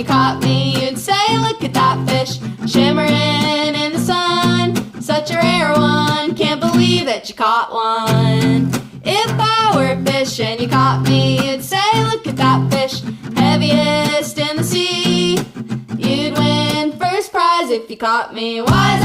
you caught me, you'd say, look at that fish, shimmering in the sun. Such a rare one, can't believe that you caught one. If I were a fish and you caught me, you'd say, look at that fish, heaviest in the sea. You'd win first prize if you caught me. Why is